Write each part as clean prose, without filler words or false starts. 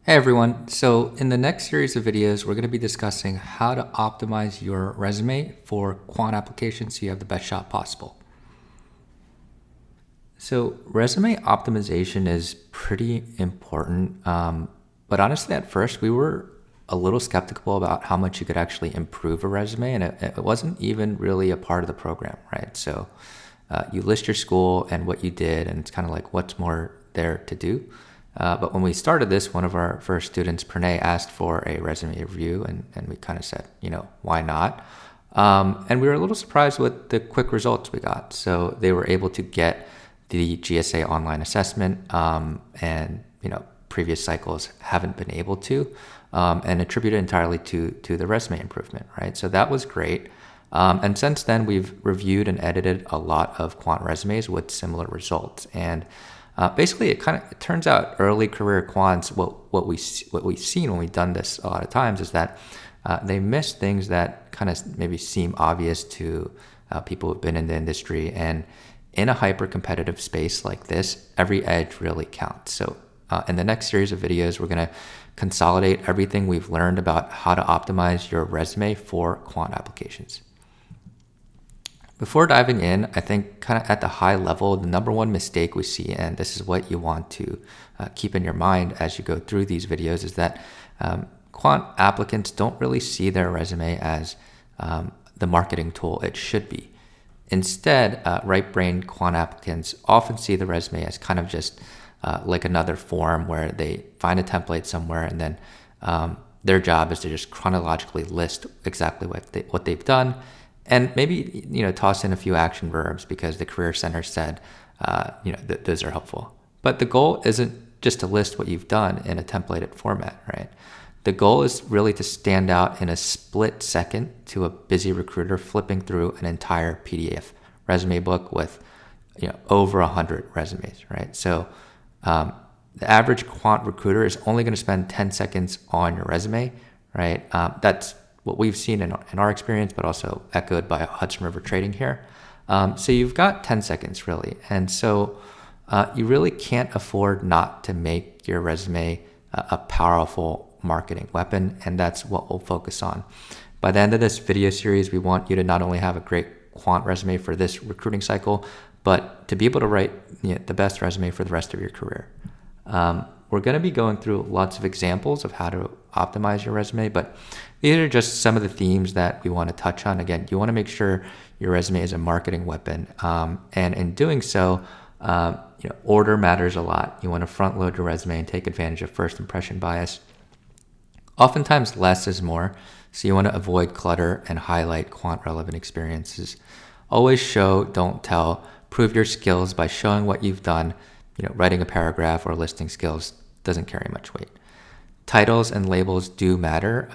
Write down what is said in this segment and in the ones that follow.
Hey everyone, so in the next series of videos, we're going to be discussing how to optimize your resume for quant applications so you have the best shot possible. So resume optimization is pretty important, but honestly at first we were a little skeptical about how much you could actually improve a resume, and it wasn't even really a part of the program, right? So you list your school and what you did, and it's kind of like what's more there to do. But when we started this, one of our first students, Pranay, asked for a resume review, and we kind of said, why not? And we were a little surprised with the quick results we got. So they were able to get the GSA online assessment, and previous cycles haven't been able to, and attribute it entirely to the resume improvement, right? So that was great. And since then, we've reviewed and edited a lot of quant resumes with similar results. And basically, it turns out early career quants, what we've seen when we've done this a lot of times is that they miss things that kind of maybe seem obvious to people who've been in the industry. And in a hyper competitive space like this, every edge really counts. So in the next series of videos, we're going to consolidate everything we've learned about how to optimize your resume for quant applications. Before diving in, I think kind of at the high level, the number one mistake we see, and this is what you want to keep in your mind as you go through these videos, is that quant applicants don't really see their resume as the marketing tool it should be. Instead, right-brained quant applicants often see the resume as kind of just like another form where they find a template somewhere, and then their job is to just chronologically list exactly what they've done, and maybe toss in a few action verbs because the Career Center said those are helpful. But the goal isn't just to list what you've done in a templated format, right? The goal is really to stand out in a split second to a busy recruiter flipping through an entire PDF resume book with over 100 resumes, right? So the average quant recruiter is only going to spend 10 seconds on your resume, right? That's what we've seen in our experience, but also echoed by Hudson River Trading here. So you've got 10 seconds really. And so you really can't afford not to make your resume a powerful marketing weapon, and that's what we'll focus on. By the end of this video series, we want you to not only have a great quant resume for this recruiting cycle, but to be able to write the best resume for the rest of your career. We're going to be going through lots of examples of how to optimize your resume, but these are just some of the themes that we want to touch on. Again, you want to make sure your resume is a marketing weapon, and in doing so, order matters a lot. You want to front load your resume and take advantage of first impression bias. Oftentimes less is more, so you want to avoid clutter and highlight quant relevant experiences. Always show, don't tell. Prove your skills by showing what you've done. Writing a paragraph or listing skills doesn't carry much weight. Titles and labels do matter.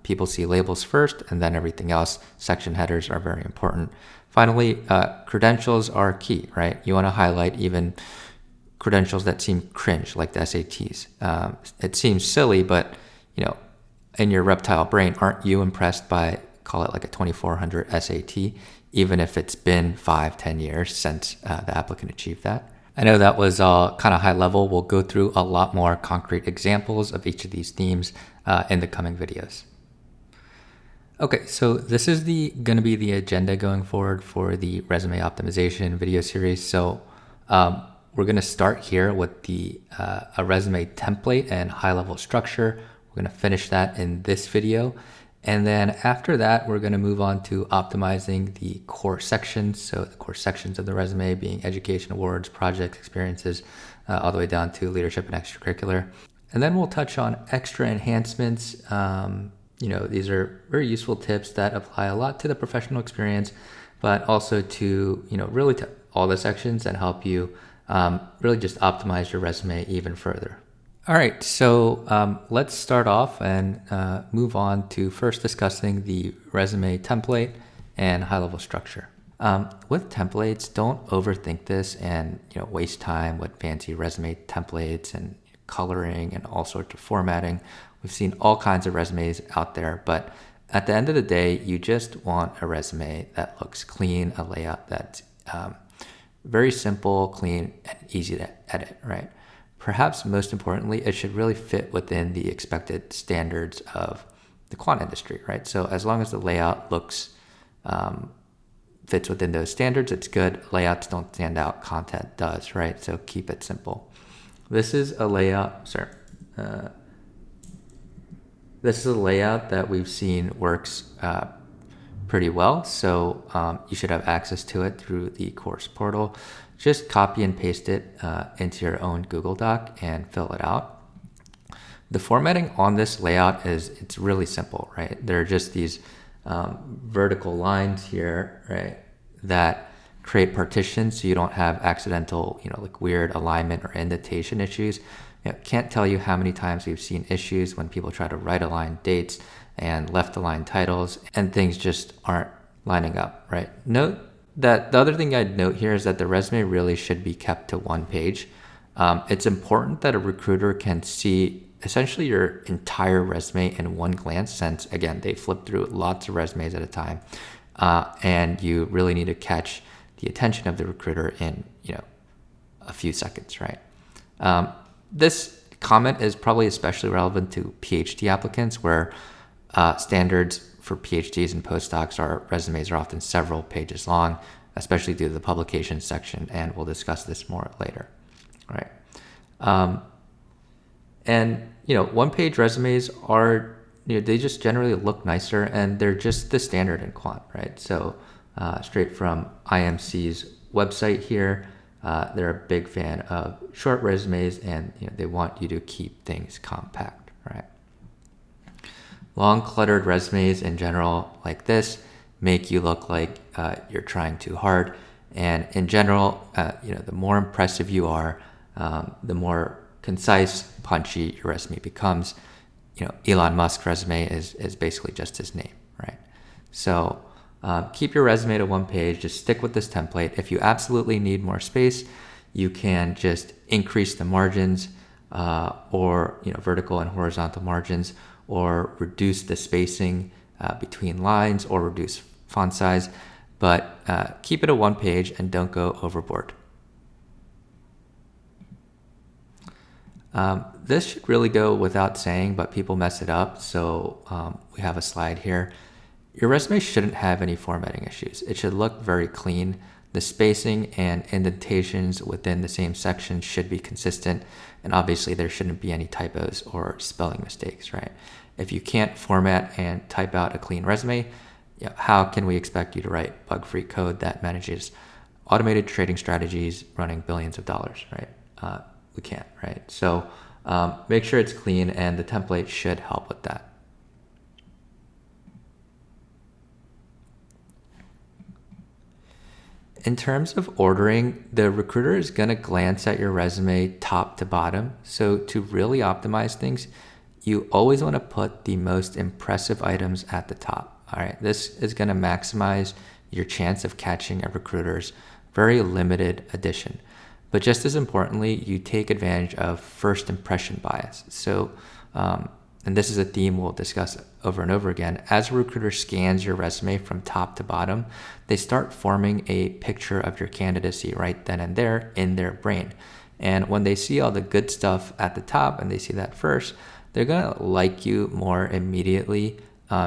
People see labels first and then everything else. Section headers are very important. Finally, credentials are key, right? You want to highlight even credentials that seem cringe, like the SATs. It seems silly, but in your reptile brain, aren't you impressed by, call it like a 2400 SAT, even if it's been 5-10 years since the applicant achieved that? I know that was kind of high level. We'll go through a lot more concrete examples of each of these themes in the coming videos. Okay, so this is going to be the agenda going forward for the resume optimization video series. So we're going to start here with a resume template and high level structure. We're going to finish that in this video. And then after that, we're going to move on to optimizing the core sections. So the core sections of the resume being education, awards, projects, experiences, all the way down to leadership and extracurricular. And then we'll touch on extra enhancements. These are very useful tips that apply a lot to the professional experience, but also to, really to all the sections and help you really just optimize your resume even further. All right, so let's start off and move on to first discussing the resume template and high-level structure. With templates, don't overthink this and waste time with fancy resume templates and coloring and all sorts of formatting. We've seen all kinds of resumes out there, but at the end of the day, you just want a resume that looks clean, a layout that's very simple, clean, and easy to edit, right? perhaps most importantly, it should really fit within the expected standards of the quant industry, right? So as long as the layout looks fits within those standards, it's good. Layouts don't stand out, content does, right? So keep it simple. This is a layout, this is a layout that we've seen works pretty well. So you should have access to it through the course portal. Just copy and paste it into your own Google Doc and fill it out. The formatting on this layout it's really simple, right? There are just these vertical lines here, right, that create partitions so you don't have accidental, like weird alignment or indentation issues. Can't tell you how many times we've seen issues when people try to right align dates and left align titles and things just aren't lining up, right? Note that the other thing I'd note here is that the resume really should be kept to one page. It's important that a recruiter can see essentially your entire resume in one glance, since again, they flip through lots of resumes at a time. And you really need to catch the attention of the recruiter in, a few seconds, right? This comment is probably especially relevant to PhD applicants, where standards for PhDs and postdocs resumes are often several pages long, especially due to the publication section, and we'll discuss this more later, right? And one-page resumes are, they just generally look nicer, and they're just the standard in quant, right? So straight from IMC's website here, they're a big fan of short resumes, and they want you to keep things compact, right? Long cluttered resumes in general like this make you look like you're trying too hard. And in general, the more impressive you are, the more concise, punchy your resume becomes. Elon Musk's resume is basically just his name, right? So keep your resume to one page. Just stick with this template. If you absolutely need more space, you can just increase the margins, or vertical and horizontal margins, or reduce the spacing between lines, or reduce font size. But keep it a one page and don't go overboard. This should really go without saying, but people mess it up. So we have a slide here. Your resume shouldn't have any formatting issues. It should look very clean. The spacing and indentations within the same section should be consistent. And obviously there shouldn't be any typos or spelling mistakes, right? If you can't format and type out a clean resume, how can we expect you to write bug-free code that manages automated trading strategies running billions of dollars, right? We can't, right? So make sure it's clean, and the template should help with that. In terms of ordering, the recruiter is going to glance at your resume top to bottom. So to really optimize things, you always want to put the most impressive items at the top. All right, this is going to maximize your chance of catching a recruiter's very limited edition. But just as importantly, you take advantage of first impression bias. So, and this is a theme we'll discuss over and over again. As a recruiter scans your resume from top to bottom, they start forming a picture of your candidacy right then and there in their brain. And when they see all the good stuff at the top and they see that first, they're gonna like you more immediately,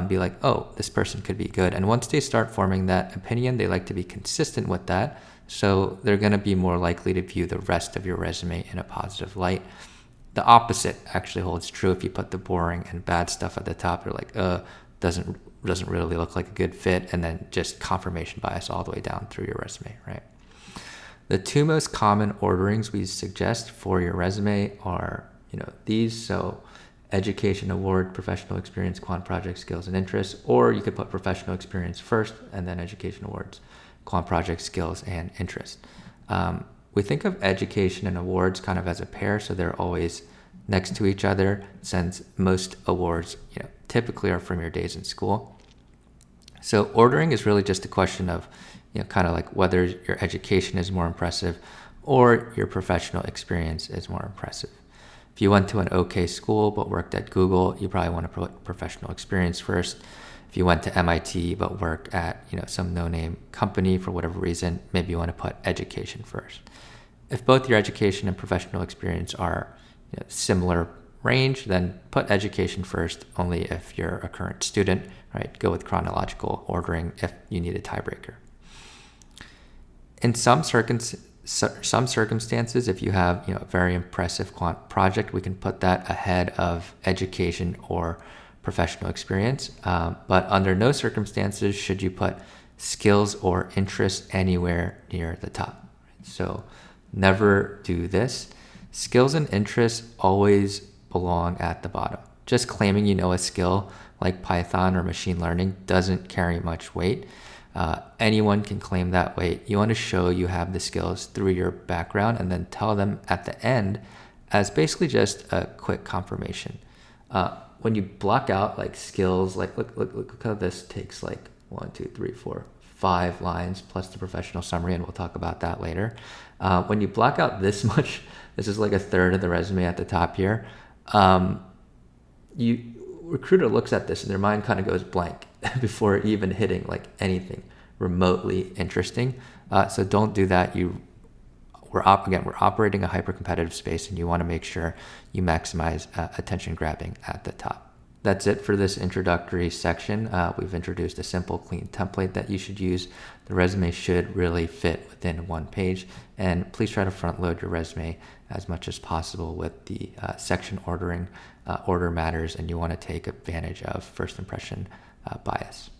be like, oh, this person could be good. And once they start forming that opinion, they like to be consistent with that. So they're gonna be more likely to view the rest of your resume in a positive light. The opposite actually holds true. If you put the boring and bad stuff at the top, you're like, doesn't really look like a good fit, and then just confirmation bias all the way down through your resume, right? The two most common orderings we suggest for your resume are, these. So education, award, professional experience, quant project, skills, and interests, or you could put professional experience first and then education, awards, quant project, skills, and interests. We think of education and awards kind of as a pair, so they're always next to each other, since most awards, typically are from your days in school. So ordering is really just a question of, kind of like whether your education is more impressive or your professional experience is more impressive. If you went to an okay school but worked at Google, you probably want to put professional experience first. If you went to MIT but work at some no-name company for whatever reason, maybe you want to put education first. If both your education and professional experience are similar range, then put education first only if you're a current student, right? Go with chronological ordering if you need a tiebreaker. In some circumstances, if you have a very impressive quant project, we can put that ahead of education or professional experience. But under no circumstances should you put skills or interests anywhere near the top. So never do this. Skills and interests always belong at the bottom. Just claiming you know a skill like Python or machine learning doesn't carry much weight. Anyone can claim that weight. You want to show you have the skills through your background and then tell them at the end as basically just a quick confirmation. When you block out like skills, like look how this takes like 1, 2, 3, 4, 5 lines plus the professional summary, and we'll talk about that later. When you block out this much, this is like a third of the resume at the top here. Recruiter looks at this and their mind kind of goes blank before even hitting like anything remotely interesting. So don't do that. We're operating a hyper competitive space, and you want to make sure you maximize attention grabbing at the top. That's it for this introductory section. We've introduced a simple, clean template that you should use. The resume should really fit within one page, and please try to front load your resume as much as possible with the section ordering. Order matters, and you want to take advantage of first impression bias.